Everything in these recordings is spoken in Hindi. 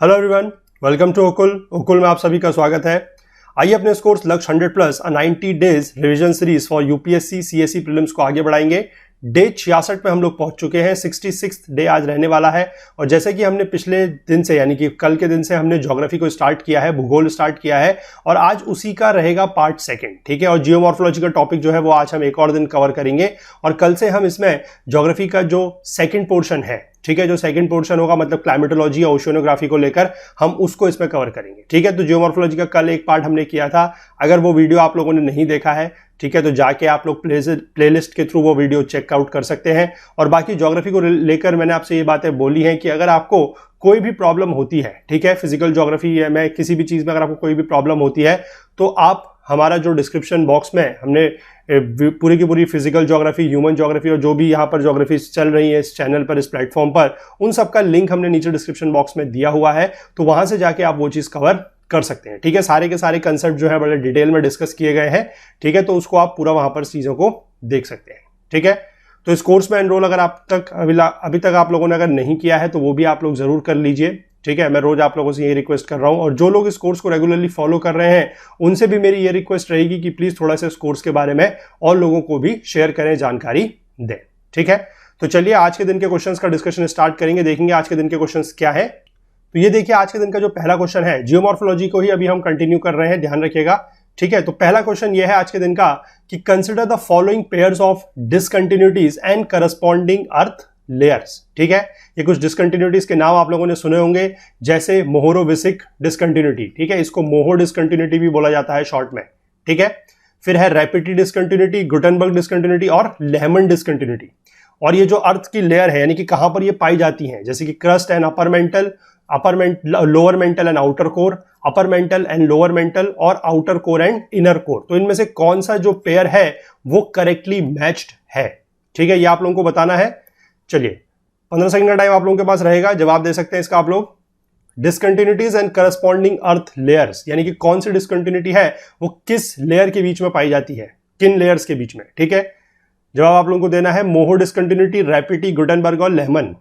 हेलो एवरीवन, वेलकम टू ओकुल में आप सभी का स्वागत है। आइए अपने इस कोर्स लक्ष्य 100 plus 90 days revision series for UPSC CSE prelims को आगे बढ़ाएंगे। डे 66 पे हम लोग पहुंच चुके हैं। 66th डे आज रहने वाला है और जैसे कि हमने पिछले दिन से यानी कि कल के दिन से हमने ज्योग्राफी को स्टार्ट किया है, भूगोल स्टार्ट किया है और आज उसी का रहेगा पार्ट सेकंड। ठीक है, और जियोमॉर्फोलॉजी का टॉपिक जो है वो आज हम एक और दिन कवर करेंगे और कल से हम इसमें ज्योग्राफी का जो सेकंड पोर्शन है, ठीक है, जो सेकंड पोर्शन होगा मतलब क्लाइमेटोलॉजी और ओशियोनोग्राफी को लेकर हम उसको इसमें कवर करेंगे। ठीक है, तो जियोमॉर्फोलॉजी का कल एक पार्ट हमने किया था। अगर वो वीडियो आप लोगों ने नहीं देखा है, ठीक है, तो जाके आप लोग प्लेलिस्ट के थ्रू वो वीडियो चेकआउट कर सकते हैं। और बाकी ज्योग्राफी को लेकर मैंने आपसे ये बातें बोली हैं कि अगर आपको कोई भी प्रॉब्लम होती है, ठीक है, फिजिकल ज्योग्राफी में किसी भी चीज में अगर आपको कोई भी प्रॉब्लम होती है तो आप हमारा जो डिस्क्रिप्शन बॉक्स में हमने पूरी की पूरी फिजिकल ज्योग्राफी, ह्यूमन ज्योग्राफी और जो भी यहाँ पर ज्योग्राफी चल रही है इस चैनल पर, इस प्लेटफॉर्म पर, उन सब का लिंक हमने नीचे डिस्क्रिप्शन बॉक्स में दिया हुआ है, तो वहां से जाके आप वो चीज कवर कर सकते हैं। ठीक है, सारे के सारे कंसेप्ट जो है बड़े डिटेल में डिस्कस किए गए हैं। ठीक है, तो उसको आप पूरा वहां पर चीजों को देख सकते हैं। ठीक है, तो इस कोर्स में एनरोल अगर अभी तक आप लोगों ने अगर नहीं किया है तो वो भी आप लोग जरूर कर लीजिए। ठीक है, मैं रोज आप लोगों से ये रिक्वेस्ट कर रहा हूं और जो लोग इस कोर्स को रेगुलरली फॉलो कर रहे हैं उनसे भी मेरी ये रिक्वेस्ट रहेगी कि प्लीज थोड़ा सा इस कोर्स के बारे में और लोगों को भी शेयर करें, जानकारी दें। ठीक है, तो चलिए आज के दिन के क्वेश्चंस का डिस्कशन स्टार्ट करेंगे। देखेंगे आज के दिन के क्वेश्चंस क्या है। तो ये देखिए आज के दिन का जो पहला क्वेश्चन है, जियोमॉर्फोलॉजी को ही अभी हम कंटिन्यू कर रहे हैं, ध्यान रखिएगा। ठीक है, तो पहला क्वेश्चन ये है आज के दिन का कि consider the following pairs of discontinuities and corresponding earth layers. ठीक है, ये कुछ डिसकंटिन्यूटीज के नाम आप लोगों ने सुने होंगे, जैसे मोहोरोविसिक डिसकंटिन्यूटी। ठीक है, इसको मोहो डिसकंटिन्यूटी भी बोला जाता है शॉर्ट में। ठीक है, फिर है रैपिटी डिसकंटिन्यूटी, गुटेनबर्ग डिसकंटिन्यूटी और लेहमन डिसकंटिन्यूटी। और ये जो अर्थ की लेयर है यानी कि कहां पर ये पाई जाती हैं, जैसे कि crust and lower mantle and outer core, upper mantle and lower mantle और outer core and inner core, तो इनमें से कौन सा जो पेयर है वो करेक्टली मैच्ड है। ठीक है, ये आप लोगों को बताना है। चलिए 15 सेकंड का टाइम आप लोगों के पास रहेगा, जवाब दे सकते हैं इसका आप लोग। Discontinuities and corresponding earth layers, यानी कि कौन सी डिसकंटिन्यूटी है वो किस लेयर के बीच में पाई जाती है, किन लेयर्स के बीच में। ठीक है, जवाब आप लोगों को देना है मोहो डिसकंटिन्यूटी, रैपिटी, गुटेनबर्ग और लेहमन।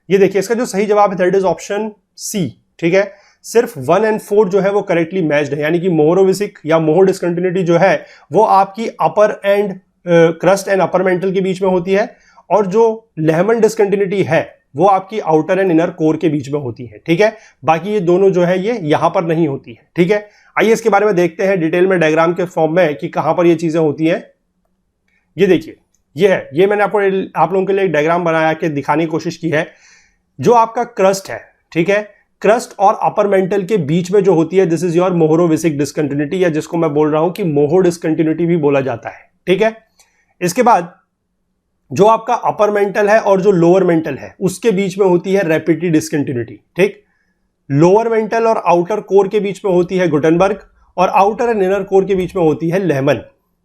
ये देखिए इसका जो सही जवाब है दैट इज ऑप्शन सी। ठीक है, सिर्फ 1 और 4 जो है वो करेक्टली मैच्ड है, यानी कि मोहोरोविसिक या मोहो डिसकंटिन्यूटी जो है वो आपकी upper and crust and upper mantle के बीच में होती है और जो लेहमन डिसकंटिन्यूटी है वो आपकी आउटर एंड इनर कोर के बीच में होती है। ठीक है, बाकी ये दोनों जो है ये यहां पर नहीं होती है। ठीक है, आइए इसके बारे में देखते हैं डिटेल में डायग्राम के फॉर्म में कि कहां पर ये चीजें होती हैं। ये देखिए ये है, ये मैंने आप लोगों के लिए एक डायग्राम बना के दिखाने की कोशिश की है। जो आपका क्रस्ट है, ठीक है, क्रस्ट और अपर मेंटल के बीच में जो होती है दिस इज योर मोहोरोविसिक डिसकंटिन्यूटी, या जिसको मैं बोल रहा हूं कि मोहो डिसकंटिन्यूटी भी बोला जाता है। ठीक है, इसके बाद जो आपका अपर मेंटल है और जो लोअर मेंटल है उसके बीच में होती है रैपिटी डिसकंटिन्यूटी। ठीक, लोअर मेंटल और आउटर कोर के बीच में होती है गुटेनबर्ग और आउटर एंड इनर कोर के बीच में होती है लेहमन।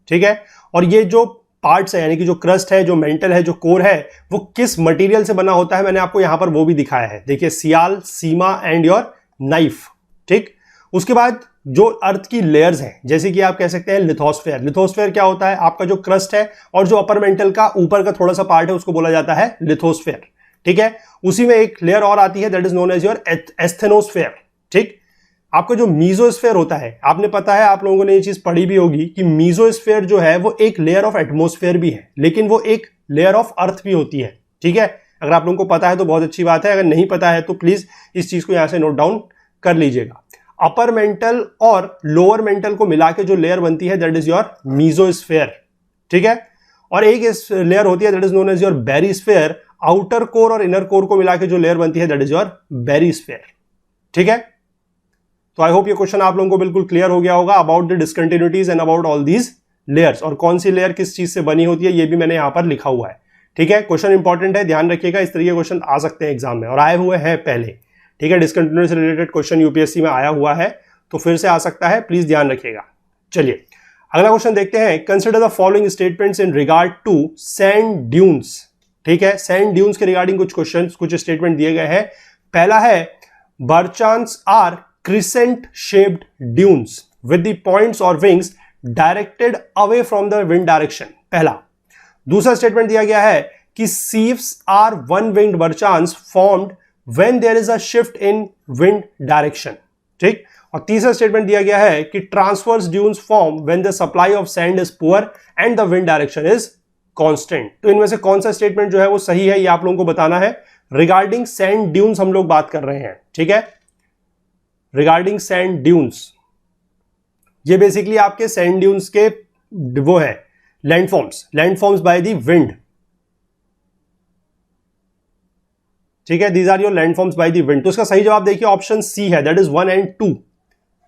ठीक है, और ये जो पार्ट्स है यानी कि जो क्रस्ट है, जो मेंटल है, जो कोर है, वो किस मटेरियल से बना होता है मैंने आपको यहां पर वो भी दिखाया है। देखिए सियाल, सीमा एंड योर नाइफ। ठीक, उसके बाद जो अर्थ की लेयर्स हैं, जैसे कि आप कह सकते हैं लिथोस्फेयर। लिथोस्फेयर क्या होता है, आपका जो क्रस्ट है और जो अपर मेंटल का ऊपर का थोड़ा सा पार्ट है उसको बोला जाता है लिथोस्फेयर। ठीक है, उसी में एक लेयर और आती है that is known as your asthenosphere. ठीक, आपका जो मीजोस्फेयर होता है, आपने पता है, आप लोगों ने ये चीज पढ़ी भी होगी कि मीजोस्फेयर जो है वो एक लेयर ऑफ एटमोस्फेयर भी है, लेकिन वो एक लेयर ऑफ अर्थ भी होती है। ठीक है, अगर आप लोगों को पता है तो बहुत अच्छी बात है, अगर नहीं पता है तो प्लीज इस चीज को यहां से नोट डाउन कर लीजिएगा। अपर मेंटल और लोअर मेंटल को मिला के जो लेयर बनती है दैट इज योर मीजोस्फेयर। ठीक है, और एक इस लेयर होती है that is known as your barysphere. Outer core और इनर कोर को मिला के जो लेयर बनती है दैट इज योर बेरिस्फेयर। ठीक है, तो आई होप ये क्वेश्चन आप लोगों को बिल्कुल क्लियर हो गया होगा about the discontinuities and about all these layers, और कौन सी लेयर किस चीज से बनी होती है ये भी मैंने यहां पर लिखा हुआ है। ठीक है, क्वेश्चन इंपॉर्टेंट है, ध्यान रखिएगा, इस तरीके क्वेश्चन आ सकते हैं एग्जाम में और आए हुए हैं पहले। ठीक है, डिसकंटिन्यूटी से रिलेटेड क्वेश्चन यूपीएससी में आया हुआ है तो फिर से आ सकता है, प्लीज ध्यान रखिएगा। चलिए अगला क्वेश्चन देखते हैं। Consider the following statements in regard to sand dunes. ठीक है, सैंड ड्यून्स के रिगार्डिंग कुछ क्वेश्चन, कुछ स्टेटमेंट दिए गए हैं। पहला है barchans are crescent shaped dunes with the points or wings directed away from the wind direction. पहला। दूसरा स्टेटमेंट दिया गया है कि सीव्स are one winged barchans formed when there is a shift in wind direction. ठीक, और तीसरा स्टेटमेंट दिया गया है कि transverse dunes form when the supply of sand is poor and the wind direction is constant. तो इनमें से कौन सा स्टेटमेंट जो है वो सही है, ये आप लोगों को बताना है। रिगार्डिंग सैंड ड्यून्स हम लोग बात कर रहे हैं, ठीक है। रिगार्डिंग सैंड ड्यून्स, ये बेसिकली आपके सैंड ड्यून्स के वो है लैंडफॉर्म्स बाय द विंड, ठीक है। These are your landforms by the wind. तो इसका सही जवाब देखिए ऑप्शन सी है, दैट इज 1 and 2,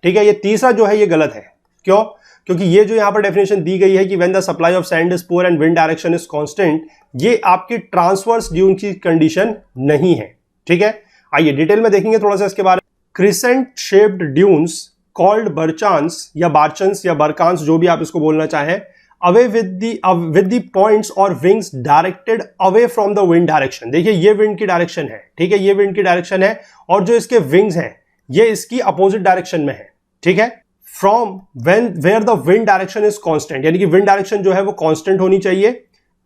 ठीक है। ये तीसरा जो है ये गलत है। क्यों? क्योंकि ये जो यहां पर डेफिनेशन दी गई है कि when the supply of sand is poor and wind direction is constant, ये आपकी ट्रांसवर्स ड्यून की कंडीशन नहीं है, ठीक है। आइए डिटेल में देखेंगे थोड़ा सा इसके बारे में। क्रिसेंट शेप्ड ड्यून्स कॉल्ड बर्चांस या बार्चन्स या बरकांस, जो भी आप इसको बोलना चाहें, away with the points or wings directed away from the wind direction. देखिए ये विंड की डायरेक्शन है, ठीक है, ये विंड की डायरेक्शन है, और जो इसके विंग्स हैं ये इसकी अपोजिट डायरेक्शन में है, ठीक है। From where the wind direction is constant, यानी कि विंड डायरेक्शन जो है वो कांस्टेंट होनी चाहिए,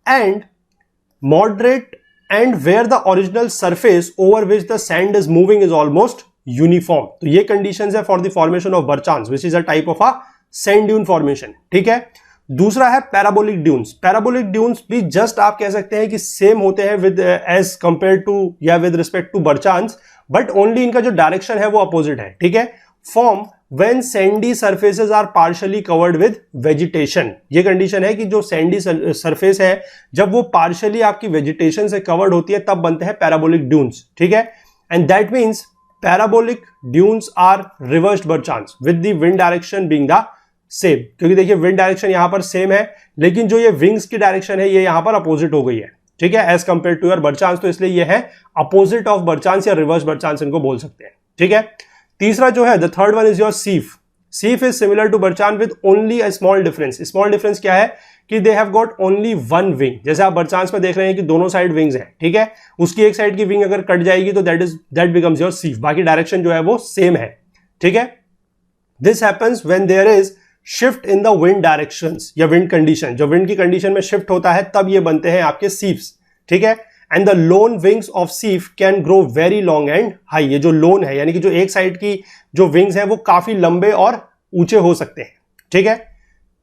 and moderate, and where the original surface over which the sand is moving is almost uniform. तो ये कंडीशंस है for the formation of barchans which is a type of a sand dune formation, ठीक है। दूसरा है पैराबोलिक ड्यून्स। पैराबोलिक ड्यून्स भी जस्ट आप कह सकते हैं कि सेम होते हैं विद एज कंपेयर टू या with respect to barchans, but only इनका जो डायरेक्शन है वो अपोजिट है, ठीक है। Form when sandy surfaces are partially covered with vegetation. ये कंडीशन है कि जो सैंडी सरफेस है जब वो पार्शियली आपकी वेजिटेशन से कवर्ड होती है तब बनते हैं पैराबोलिक ड्यून्स, ठीक है। And that means parabolic dunes are reversed barchans with the wind direction being the same, क्योंकि देखिए विंड डायरेक्शन यहां पर सेम है, लेकिन जो ये विंग्स की डायरेक्शन है ये यहां पर अपोजिट हो गई है, ठीक है, एज कंपेयर टू योर बर्चांस। तो इसलिए ये है अपोजिट ऑफ बर्चांस या रिवर्स बर्चांस इनको बोल सकते हैं, ठीक है। तीसरा जो है the third one is your seif. Seif is similar to barchan with only a small difference. Small difference क्या है कि they have got only one wing. जैसे आप बर्चांस में देख रहे हैं कि दोनों साइड विंग्स हैं, ठीक है, उसकी एक साइड की विंग अगर कट जाएगी तो दैट बिकम्स योर सीफ, बाकी डायरेक्शन जो है वो सेम है, ठीक है। This happens when there is shift in the wind directions या विंड कंडीशन। जब विंड की कंडीशन में शिफ्ट होता है तब ये बनते हैं आपके सीफ्स, ठीक है। And the lone wings of seif can grow very long and high. ये जो लोन है यानी कि जो एक साइड की जो विंग्स हैं वो काफी लंबे और ऊंचे हो सकते हैं, ठीक है।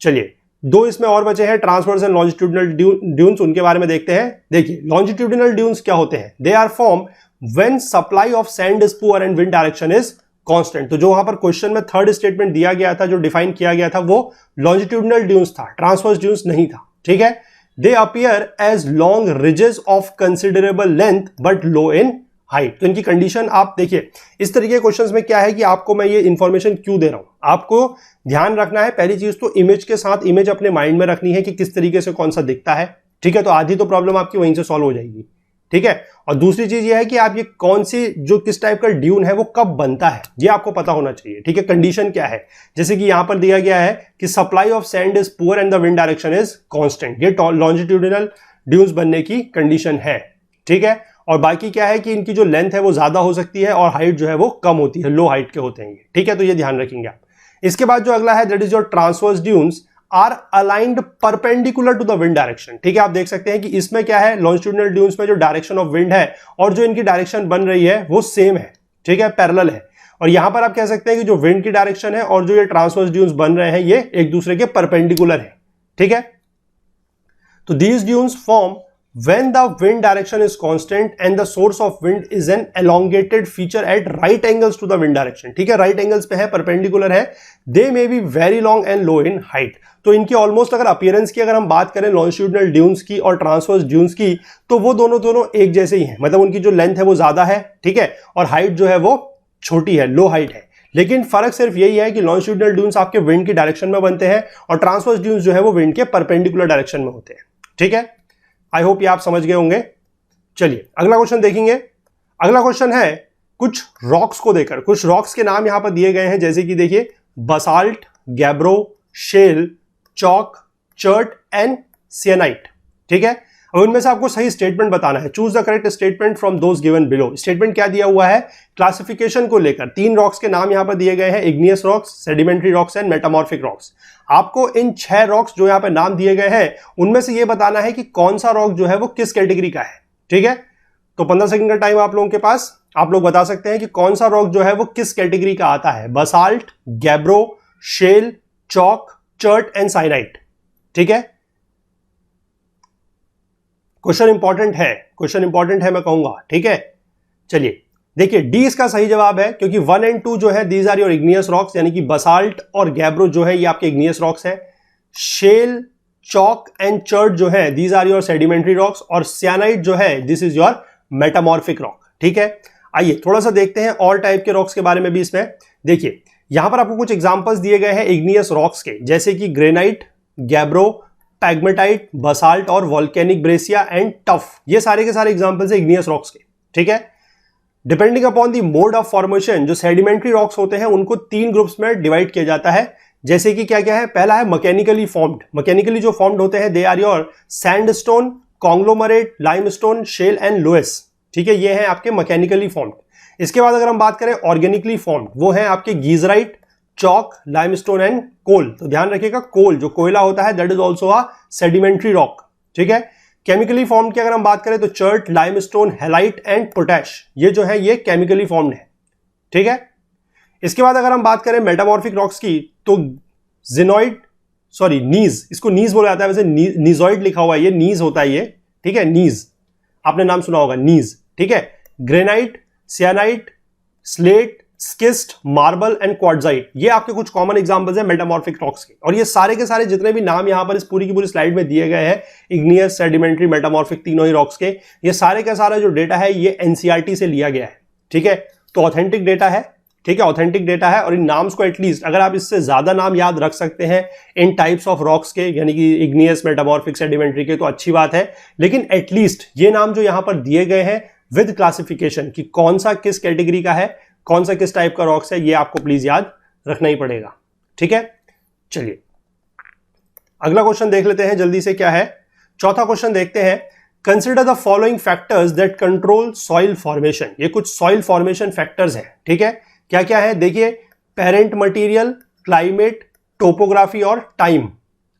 चलिए दो इसमें और बचे हैं, ट्रांसवर्स एंड लॉन्जिट्यूडिनल ड्यून्स, उनके बारे में देखते हैं। देखिए लॉन्जिट्यूडिनल ड्यून्स क्या होते हैं, they are form when supply of sand is poor and wind direction is constant. तो जो वहां पर क्वेश्चन में थर्ड स्टेटमेंट दिया गया था, जो डिफाइन किया गया था, वो लॉन्जिट्यूडिनल ड्यून्स था, ट्रांसवर्स ड्यून्स नहीं था, ठीक है। They appear as long ridges of considerable length but low in height. तो इनकी कंडीशन आप देखिए, इस तरीके के क्वेश्चंस में क्या है कि आपको मैं ये इंफॉर्मेशन क्यों दे रहा हूं, आपको ध्यान रखना है पहली चीज तो इमेज के साथ इमेज अपने माइंड में रखनी है कि किस तरीके से कौन सा दिखता है, ठीक है। तो आधी तो प्रॉब्लम आपकी वहीं से सॉल्व हो जाएगी, ठीक है। और दूसरी चीज ये है कि आप ये कौन सी जो किस टाइप का ड्यून है वो कब बनता है ये आपको पता होना चाहिए, ठीक है। कंडीशन क्या है, जैसे कि यहां पर दिया गया है कि supply of sand is poor and the wind direction is constant, ये लॉन्जिट्यूडिनल ड्यून्स बनने की कंडीशन है, ठीक है। और बाकी क्या है कि इनकी जो लेंथ है वो ज्यादा हो सकती है और हाइट जो है वो कम होती है, लो हाइट के होते हैं ये, ठीक है। तो ये ध्यान रखेंगे आप। इसके बाद जो अगला है that is your transverse dunes are aligned perpendicular to the wind direction, ठीक है। आप देख सकते हैं कि इसमें क्या है, लॉन्जिट्यूडिनल ड्यून्स में जो डायरेक्शन ऑफ विंड है और जो इनकी डायरेक्शन बन रही है वो सेम है, ठीक है, पैरेलल है। और यहां पर आप कह सकते हैं कि जो विंड की डायरेक्शन है और जो ये ट्रांसवर्स ड्यून्स बन रहे हैं ये एक दूसरे के परपेंडिकुलर है, ठीक है। तो these dunes form when the wind direction is constant and the source of wind is an elongated feature at right angles to the wind direction, ठीक है, राइट एंगल्स पे है, परपेंडिकुलर है, they may be very long and low in height। तो इनकी ऑलमोस्ट अगर अपीयरेंस की अगर हम बात करें लॉन्जिट्यूडिनल ड्यून्स की और ट्रांसवर्स ड्यून्स की, तो वो दोनों एक जैसे ही हैं, मतलब उनकी जो लेंथ है वो ज्यादा है, ठीक है, और हाइट जो है वो छोटी है, लो हाइट है। लेकिन फर्क सिर्फ यही है कि लॉन्जिट्यूडिनल ड्यून्स आपके विंड की डायरेक्शन में बनते हैं और ट्रांसवर्स ड्यून्स जो है वो विंड के परपेंडिकुलर डायरेक्शन में होते हैं, ठीक है। आई होप ये आप समझ गए होंगे। चलिए अगला क्वेश्चन देखेंगे। अगला क्वेश्चन है कुछ रॉक्स को देकर, कुछ रॉक्स के नाम यहां पर दिए गए हैं, जैसे कि देखिए basalt, gabbro, shale, chalk, chert and syenite, ठीक है। अब उनमें से आपको सही स्टेटमेंट बताना है, choose the correct statement from those given below. Statement क्या दिया हुआ है, क्लासिफिकेशन को लेकर तीन रॉक्स के नाम यहां पर दिए गए हैं, igneous rocks, sedimentary rocks and metamorphic rocks. आपको इन 6 रॉक्स जो यहां पर नाम दिए गए हैं उनमें से यह बताना है कि कौन सा रॉक जो है वो किस कैटेगरी का है, ठीक है। तो 15 सेकंड का टाइम आप लोगों के पास। आप लोग बता सकते हैं कि कौन सा रॉक जो है वो किस कैटेगरी का आता है, basalt, gabbro, shale, chalk, chert and syenite. ठीक है, क्वेश्चन इंपॉर्टेंट है, क्वेश्चन इंपॉर्टेंट है मैं कहूंगा। ठीक है, चलिए देखिए डी इसका सही जवाब है, क्योंकि 1 एंड 2 जो है these are your igneous rocks, यानी कि बसाल्ट और गैब्रो जो है ये आपके इग्नियस रॉक्स है। शेल, चॉक एंड चर्ट जो है these are your sedimentary rocks, और सियानाइट जो है this is your metamorphic rock. ठीक है, आइए थोड़ा सा देखते हैं और टाइप के रॉक्स के बारे में भी इसमें। देखिए यहां पर आपको कुछ एग्जांपल्स दिए गए हैं इग्नियस रॉक्स के, जैसे कि ग्रेनाइट, गैब्रो, पैग्मेटाइट, बसाल्ट और वोल्केनिक ब्रेसिया एंड टफ। ये सारे के सारे एग्जांपल्स है इग्नियस रॉक्स के। ठीक है, depending upon the mode of formation जो सेडिमेंट्री रॉक्स होते हैं उनको 3 ग्रुप्स में डिवाइड किया जाता है, जैसे कि क्या क्या है। पहला है मैकेनिकली फॉर्म्ड, मैकेनिकली जो फॉर्म्ड होते हैं they are your sandstone, conglomerate, limestone, shale and loess. ठीक है, ये हैं आपके मैकेनिकली फॉर्म्ड। इसके बाद अगर हम बात करें ऑर्गेनिकली फॉर्म्ड, वो है आपके गीजराइट, चॉक, लाइमस्टोन एंड कोल। तो ध्यान रखिएगा कोल जो कोयला होता है that is also a sedimentary rock. ठीक है, केमिकली फॉर्म्ड की अगर हम बात करें तो chert, limestone, halide and potash, ये जो है ये केमिकली फॉर्म्ड है। ठीक है, इसके बाद अगर हम बात करें मेटामॉर्फिक रॉक्स की तो जिनोइड, सॉरी नीज, इसको नीज बोला जाता है, वैसे नीजॉइड लिखा हुआ है, ये नीज होता है ये। ठीक है, नीज आपने नाम सुना होगा, नीज। ठीक है, granite, syenite, slate, schist, marble and quartzite, ये आपके कुछ कॉमन एग्जांपल्स हैं मेटामॉर्फिक रॉक्स के। और ये सारे के सारे जितने भी नाम यहां पर इस पूरी की पूरी स्लाइड में दिए गए हैं इग्नियस, सेडिमेंट्री, मेटामॉर्फिक, तीनों ही रॉक्स के, ये सारे का सारा जो डेटा है ये एनसीईआरटी से लिया गया है। ठीक है, तो ऑथेंटिक डेटा है। ठीक है, ऑथेंटिक डेटा है, और इन नाम्स को एटलीस्ट अगर आप इससे ज्यादा नाम याद रख सकते हैं इन टाइप्स ऑफ रॉक्स के, यानी कि इग्नियस, मेटामॉर्फिक, सेडिमेंट्री के, तो अच्छी बात है। लेकिन एटलीस्ट ये नाम जो यहां पर दिए गए हैं विद क्लासिफिकेशन कि कौन सा किस कैटेगरी का है, कौन सा किस टाइप का रॉक्स है, ये आपको प्लीज याद रखना ही पड़ेगा। ठीक है, चलिए अगला क्वेश्चन देख लेते हैं जल्दी से। क्या है, चौथा क्वेश्चन देखते हैं। Consider the following factors that control soil formation. ये कुछ सॉइल फॉर्मेशन फैक्टर्स हैं। ठीक है, क्या क्या है देखिए, पेरेंट मटेरियल, क्लाइमेट, टोपोग्राफी और टाइम।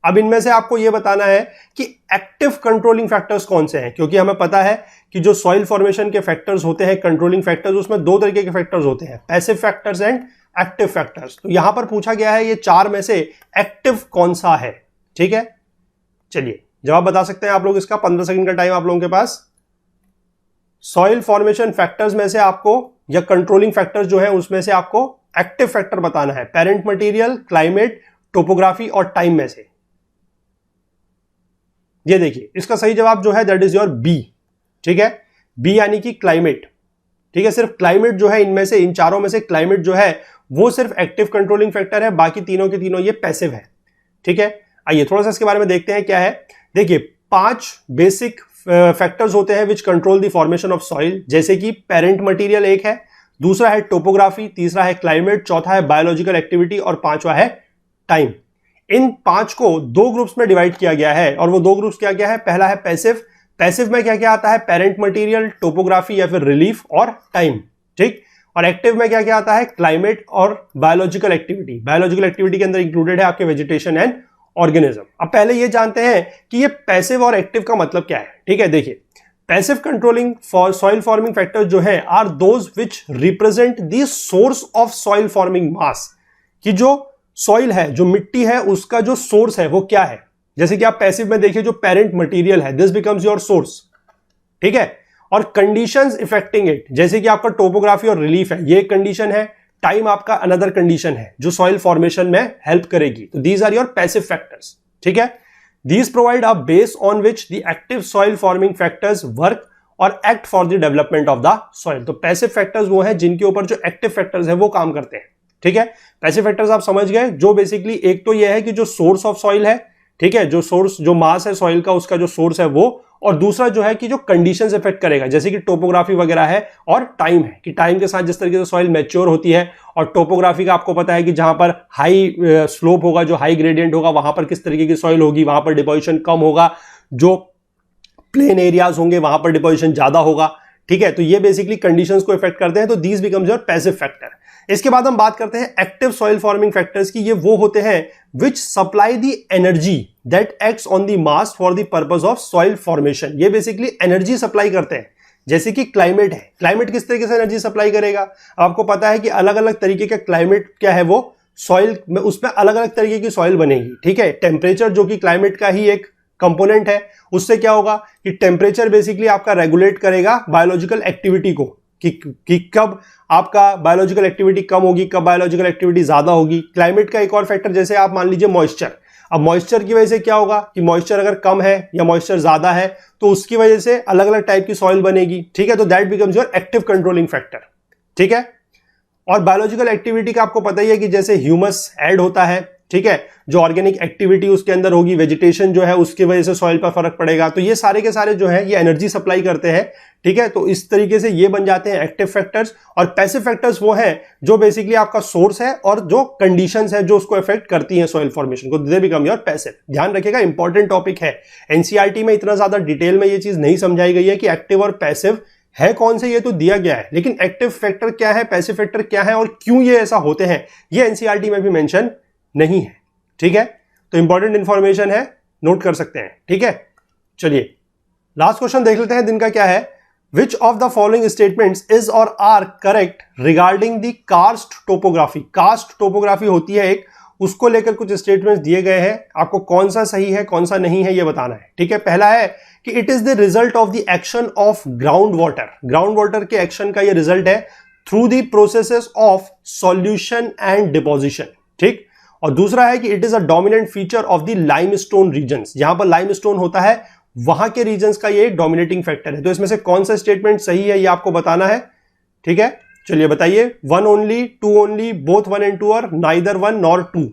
अब इनमें से आपको यह बताना है कि एक्टिव कंट्रोलिंग फैक्टर्स कौन से हैं, क्योंकि हमें पता है कि जो सॉइल फॉर्मेशन के फैक्टर्स होते हैं, कंट्रोलिंग फैक्टर्स, उसमें 2 तरीके के फैक्टर्स होते हैं, passive factors and active factors. तो यहां पर पूछा गया है ये 4 में से एक्टिव कौन सा है। ठीक है, चलिए जवाब बता सकते हैं आप लोग इसका। 15 सेकंड का टाइम आप लोगों के पास। सॉइल फॉर्मेशन फैक्टर्स में से आपको, या कंट्रोलिंग फैक्टर्स जो है उसमें से आपको एक्टिव फैक्टर बताना है, पेरेंट मटेरियल, क्लाइमेट, टोपोग्राफी और टाइम में से। ये देखिए इसका सही जवाब जो है दैट इज योर बी। ठीक है, बी यानी कि क्लाइमेट। ठीक है, सिर्फ क्लाइमेट जो है इनमें से, इन चारों में से क्लाइमेट जो है वो सिर्फ एक्टिव कंट्रोलिंग फैक्टर है, बाकी तीनों के तीनों ये पैसिव है। ठीक है, आइए थोड़ा सा इसके बारे में देखते हैं क्या है। देखिए 5 बेसिक फैक्टर्स होते हैं which control the formation of soil, जैसे कि पेरेंट मटेरियल एक है, दूसरा है टोपोग्राफी, तीसरा है क्लाइमेट, चौथा है बायोलॉजिकल एक्टिविटी और पांचवा है टाइम। इन 5 को 2 ग्रुप्स में डिवाइड किया गया है, और वो 2 ग्रुप्स क्या क्या है। पहला है पैसिव, पैसिव में क्या क्या आता है, पेरेंट मटेरियल, टोपोग्राफी या फिर रिलीफ और टाइम। ठीक, और एक्टिव में क्या क्या आता है, क्लाइमेट और बायोलॉजिकल एक्टिविटी। बायोलॉजिकल एक्टिविटी के अंदर इंक्लूडेड है आपके वेजिटेशन एंड ऑर्गेनिज्म। अब पहले ये जानते हैं कि ये पैसिव और एक्टिव का मतलब क्या है। ठीक है, देखिए passive controlling for soil forming factors जो है are those which represent the source of soil forming mass, कि जो सॉइल है, जो मिट्टी है, उसका जो सोर्स है वो क्या है। जैसे कि आप पैसिव में देखिए जो पेरेंट मटेरियल है दिस बिकम्स योर सोर्स। ठीक है, और कंडीशंस इफेक्टिंग इट, जैसे कि आपका टोपोग्राफी और रिलीफ है, ये एक कंडीशन है, टाइम आपका अनदर कंडीशन है जो सॉइल फॉर्मेशन में हेल्प करेगी। तो these are your passive factors. ठीक है, these provide a base on which the active soil forming factors work or act for the development of the soil. तो पैसिव फैक्टर्स वो है जिनके ऊपर जो एक्टिव फैक्टर्स है वो काम करते हैं। ठीक है, पैसिव फैक्टर्स आप समझ गए, जो बेसिकली एक तो ये है कि जो सोर्स ऑफ सॉइल है, ठीक है, जो सोर्स, जो मास है सॉइल का, उसका जो सोर्स है वो, और दूसरा जो है कि जो कंडीशंस इफेक्ट करेगा, जैसे कि टोपोग्राफी वगैरह है, और टाइम है कि टाइम के साथ जिस तरीके से सॉइल मैच्योर होती है। और टोपोग्राफी का आपको पता है कि जहां पर हाई स्लोप होगा, जो हाई ग्रेडियंट होगा, वहां पर किस तरीके की सॉइल होगी, वहां पर डिपोजिशन कम होगा, जो प्लेन एरियाज होंगे वहां पर डिपोजिशन ज्यादा होगा। ठीक है, तो ये बेसिकली कंडीशंस को इफेक्ट करते हैं, तो these becomes your passive factor. इसके बाद हम बात करते हैं एक्टिव सॉइल फॉर्मिंग फैक्टर्स की। ये वो होते हैं which supply the energy that acts on the mass for the purpose of soil formation. ये बेसिकली एनर्जी सप्लाई करते हैं, जैसे कि क्लाइमेट है, क्लाइमेट किस तरीके से एनर्जी सप्लाई करेगा। आपको पता है कि अलग अलग तरीके का क्लाइमेट क्या है, वो सॉइल में, उसमें अलग अलग तरीके की सॉइल बनेगी, ठीक है। टेम्परेचर जो कि क्लाइमेट का ही एक कंपोनेंट है, उससे क्या होगा कि टेम्परेचर बेसिकली आपका रेगुलेट करेगा बायोलॉजिकल एक्टिविटी को, कि कब आपका बायोलॉजिकल एक्टिविटी कम होगी, कब बायोलॉजिकल एक्टिविटी ज्यादा होगी। क्लाइमेट का एक और फैक्टर जैसे आप मान लीजिए मॉइस्चर, अब मॉइस्चर की वजह से क्या होगा कि मॉइस्चर अगर कम है या मॉइस्चर ज्यादा है तो उसकी वजह से अलग अलग टाइप की सॉइल बनेगी, ठीक है। तो that becomes your active controlling factor, ठीक है। और बायोलॉजिकल एक्टिविटी का आपको पता ही है कि जैसे ह्यूमस ऐड होता है, ठीक है, जो ऑर्गेनिक एक्टिविटी उसके अंदर होगी, वेजिटेशन जो है उसकी वजह से सॉइल पर फर्क पड़ेगा। तो ये सारे के सारे जो है ये एनर्जी सप्लाई करते हैं, ठीक है। तो इस तरीके से ये बन जाते हैं एक्टिव फैक्टर्स। और पैसिव फैक्टर्स वो हैं जो बेसिकली आपका सोर्स है और जो कंडीशंस है जो उसको इफेक्ट करती हैं सॉइल फॉर्मेशन को, दे बिकम योर पैसिव। ध्यान रखिएगा, इंपॉर्टेंट टॉपिक है। एनसीईआरटी में इतना ज्यादा डिटेल में ये चीज नहीं समझाई गई है कि एक्टिव और पैसिव है कौन से, ये तो दिया गया है, लेकिन एक्टिव फैक्टर क्या है, पैसिव फैक्टर क्या है और क्यों ये ऐसा होते हैं, ये एनसीईआरटी में भी मेंशन नहीं है, ठीक है। तो इंपॉर्टेंट इंफॉर्मेशन है, नोट कर सकते हैं, ठीक है। चलिए लास्ट क्वेश्चन देख लेते हैं दिन का क्या है। Which of the following statements is or are correct regarding the karst topography. Karst topography होती है एक, उसको लेकर कुछ स्टेटमेंट्स दिए गए हैं, आपको कौन सा सही है कौन सा नहीं है ये बताना है, ठीक है। पहला है कि it is the result of the action of ground water, ground water के एक्शन का ये रिजल्ट है through the processes of solution and deposition, ठीक। और दूसरा है कि it is a dominant feature of the limestone regions, जहां पर लाइमस्टोन होता है वहां के रीजन्स का ये डोमिनेटिंग फैक्टर है। तो इसमें से कौन सा स्टेटमेंट सही है ये आपको बताना है, ठीक है। चलिए बताइए, 1 ओनली, 2 ओनली, बोथ 1 and 2 और नाइदर 1 नॉर 2,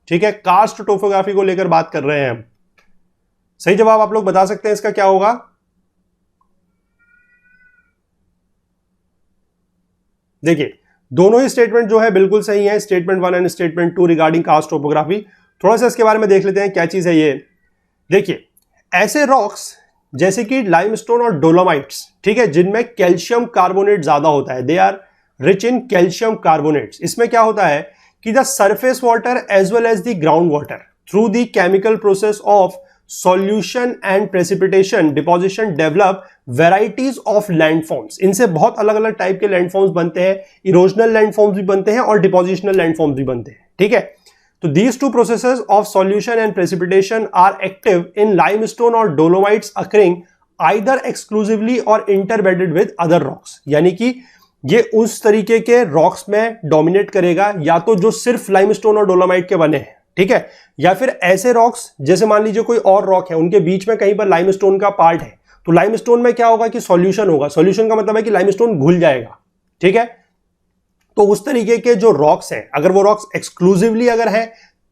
ठीक है। कार्स्ट टोपोग्राफी को लेकर बात कर रहे हैं हम। सही जवाब आप लोग बता सकते हैं इसका क्या होगा। देखिए दोनों ही स्टेटमेंट जो है बिल्कुल सही है, statement 1 and statement 2 regarding karst topography. थोड़ा सा इसके बारे में देख लेते हैं क्या चीज है ये। देखिए ऐसे रॉक्स जैसे कि लाइमस्टोन और डोलोमाइट्स, ठीक है, जिनमें कैल्शियम कार्बोनेट ज्यादा होता है, they are rich in calcium carbonates. इसमें क्या होता है कि the surface water as well as the ground water through the chemical process of solution and precipitation deposition develop varieties of landforms. इनसे बहुत अलग अलग टाइप के लैंडफॉर्म्स बनते हैं, इरोजनल लैंडफॉर्म्स भी बनते हैं और डिपोजिशनल लैंडफॉर्म्स भी बनते हैं, ठीक है। तो these two processes of solution and precipitation are active in limestone और dolomites occurring either exclusively or interbedded with other rocks। यानी कि ये उस तरीके के रॉक्स में डोमिनेट करेगा, या तो जो सिर्फ लाइमस्टोन और डोलोमाइट के बने हैं, ठीक है, या फिर ऐसे रॉक्स जैसे मान लीजिए कोई और रॉक है उनके बीच में कहीं पर लाइमस्टोन का पार्ट है, तो लाइमस्टोन में क्या होगा कि सॉल्यूशन होगा, सॉल्यूशन का मतलब है कि लाइमस्टोन घुल जाएगा, ठीक है। तो उस तरीके के जो रॉक्स हैं, अगर वो रॉक्स एक्सक्लूसिवली अगर है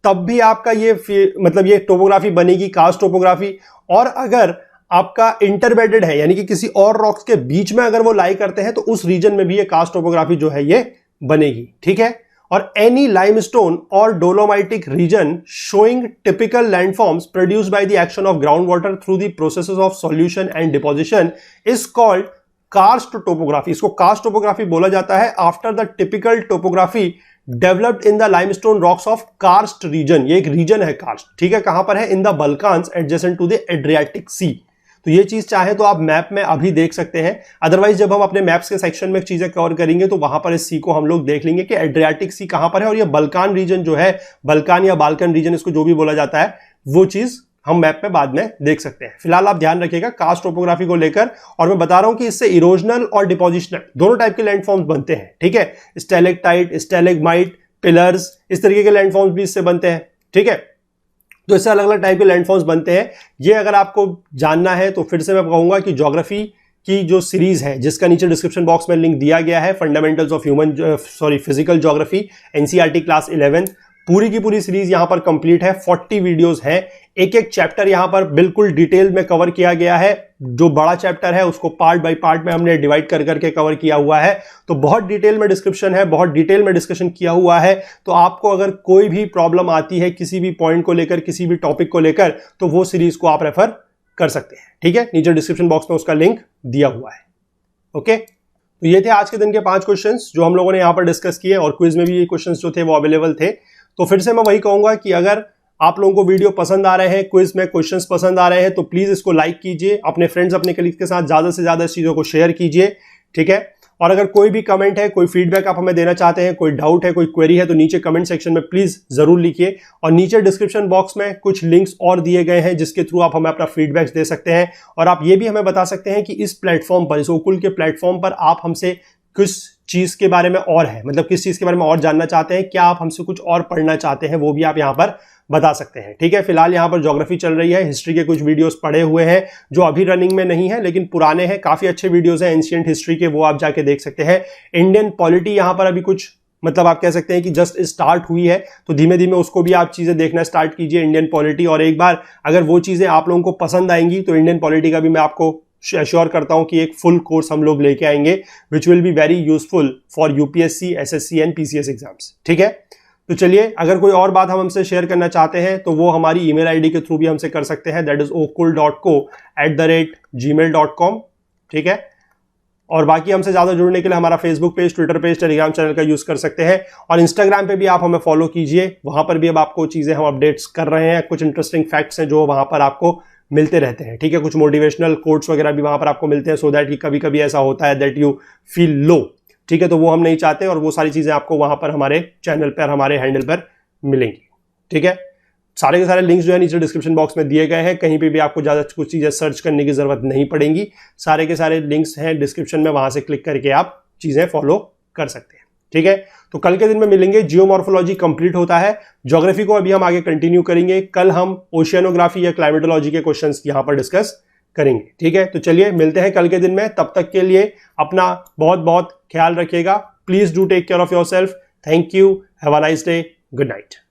तब भी आपका ये मतलब ये टोपोग्राफी बनेगी कार्स्ट टोपोग्राफी। और अगर आपका इंटरबेडेड है यानी कि किसी और रॉक्स के बीच में अगर वो लाई करते हैं तो उस रीजन में भी ये कार्स्ट टोपोग्राफी जो है ये बनेगी, ठीक है। और any limestone or dolomitic region showing typical landforms produced by the action of ground water through the processes of solution and deposition is called karst topography. इसको कार्स्ट टोपोग्राफी बोला जाता है after the typical topography developed in the limestone rocks of karst region. ये एक रीजन है कार्स्ट, ठीक है, कहां पर है, in the Balkans adjacent to the Adriatic sea. तो ये चीज चाहे तो आप मैप में अभी देख सकते हैं, अदरवाइज जब हम अपने मैप्स के सेक्शन में चीजें कवर करेंगे तो वहां पर इस सी को हम लोग देख लेंगे कि एड्रियाटिक सी कहां पर है। और ये बल्कान रीजन जो है, बल्कान या बाल्कन रीजन इसको जो भी बोला जाता है, वो चीज हम मैप में बाद में देख सकते हैं। फिलहाल आप ध्यान रखिएगा कास्ट टोपोग्राफी को लेकर, और मैं बता रहा हूं कि इससे इरोजनल और डिपोजिशनल दोनों टाइप के लैंडफॉर्म्स बनते हैं, ठीक है। स्टैलेक्टाइट, स्टैलेग्माइट, पिलर्स, इस तरीके के लैंडफॉर्म्स भी इससे बनते हैं, ठीक है। तो इससे अलग अलग टाइप के लैंडफॉर्म्स बनते हैं। ये अगर आपको जानना है तो फिर से मैं कहूंगा कि ज्योग्राफी की जो सीरीज है जिसका नीचे डिस्क्रिप्शन बॉक्स में लिंक दिया गया है, fundamentals of physical geography NCERT class 11, पूरी की पूरी सीरीज यहां पर कंप्लीट है, 40 वीडियोस हैं, एक एक चैप्टर यहां पर बिल्कुल डिटेल में कवर किया गया है। जो बड़ा चैप्टर है उसको पार्ट बाय पार्ट में हमने डिवाइड कर करके कवर किया हुआ है, तो बहुत डिटेल में डिस्क्रिप्शन है, बहुत डिटेल में डिस्कशन किया हुआ है। तो आपको अगर कोई भी प्रॉब्लम आती है किसी भी पॉइंट को लेकर, किसी भी टॉपिक को लेकर, तो वो सीरीज को आप रेफर कर सकते हैं, ठीक है। नीचे डिस्क्रिप्शन बॉक्स में उसका लिंक दिया हुआ है, ओके। तो ये थे आज के दिन के 5 क्वेश्चंस जो हम लोगों ने यहां पर डिस्कस किए, और क्विज में भी ये क्वेश्चंस जो थे वो अवेलेबल थे। तो फिर से मैं वही कहूंगा कि अगर आप लोगों को वीडियो पसंद आ रहे हैं, क्विज में क्वेश्चंस पसंद आ रहे हैं, तो प्लीज इसको लाइक कीजिए, अपने फ्रेंड्स अपने कलीग्स के साथ ज्यादा से ज्यादा इस चीजों को शेयर कीजिए, ठीक है। और अगर कोई भी कमेंट है, कोई फीडबैक आप हमें देना चाहते हैं, कोई डाउट है, कोई क्वेरी है, तो नीचे कमेंट सेक्शन में प्लीज जरूर लिखिए। और नीचे डिस्क्रिप्शन बॉक्स में कुछ लिंक्स और दिए गए हैं जिसके थ्रू आप हमें अपना फीडबैक दे सकते हैं। और आप ये भी हमें बता सकते हैं कि इस प्लेटफॉर्म पर, इस ओकुल के प्लेटफॉर्म पर आप हमसे किस चीज के बारे में और है, मतलब किस चीज के बारे में और जानना चाहते हैं, क्या आप हमसे कुछ और पढ़ना चाहते हैं, वो भी आप यहां पर बता सकते हैं, ठीक है। फिलहाल यहां पर ज्योग्राफी चल रही है, हिस्ट्री के कुछ वीडियोस पड़े हुए हैं जो अभी रनिंग में नहीं है लेकिन पुराने हैं, काफी अच्छे वीडियोस हैं एंशिएंट हिस्ट्री के, वो आप जाके देख सकते हैं। इंडियन पॉलिटी यहां पर अभी कुछ, मतलब आप कह सकते हैं कि जस्ट स्टार्ट हुई है, तो धीमे धीमे उसको भी आप चीजें देखना स्टार्ट कीजिए, इंडियन पॉलिटी। और एक बार अगर वो चीजें आप लोगों को पसंद आएंगी तो इंडियन पॉलिटी का भी मैं आपको अश्योर करता हूं कि एक फुल कोर्स हम लोग लेके आएंगे which will be very useful for UPSC, SSC and PCS exams, ठीक है। तो चलिए, अगर कोई और बात हम हमसे शेयर करना चाहते हैं तो वो हमारी ईमेल आईडी के थ्रू भी हमसे कर सकते हैं, दैट इज okul.co@gmail.com, ठीक है। और बाकी हमसे ज्यादा जुड़ने के लिए हमारा Facebook page, Twitter page, Telegram channel का यूज कर सकते हैं। और इंस्टाग्राम पे भी आप हमें फॉलो कीजिए, वहां पर भी अब आपको चीजें हम अपडेट्स कर रहे हैं, कुछ इंटरेस्टिंग फैक्ट्स हैं जो वहां पर आपको मिलते रहते हैं, ठीक है। कुछ मोटिवेशनल कोट्स वगैरह भी वहां पर आपको मिलते हैं, सो दैट कि कभी कभी ऐसा होता है दैट यू फील लो, ठीक है, तो वो हम नहीं चाहते, और वो सारी चीजें आपको वहां पर हमारे चैनल पर, हमारे हैंडल पर मिलेंगी, ठीक है। सारे के सारे लिंक्स जो है नीचे डिस्क्रिप्शन बॉक्स में दिए गए हैं, कहीं पे भी आपको ज्यादा कुछ चीजें सर्च करने की जरूरत नहीं पड़ेगी, सारे के सारे लिंक्स हैं डिस्क्रिप्शन में, वहां से क्लिक करके आप चीजें फॉलो कर सकते हैं, ठीक है। तो कल के दिन में मिलेंगे, जियोमॉर्फोलॉजी कंप्लीट होता है, ज्योग्राफी को अभी हम आगे कंटिन्यू करेंगे, कल हम ओशियानोग्राफी या क्लाइमेटोलॉजी के क्वेश्चंस यहां पर डिस्कस करेंगे, ठीक है। तो चलिए मिलते हैं कल के दिन में, तब तक के लिए अपना बहुत बहुत ख्याल रखिएगा, please do take care of yourself, thank you, have a nice day, good night.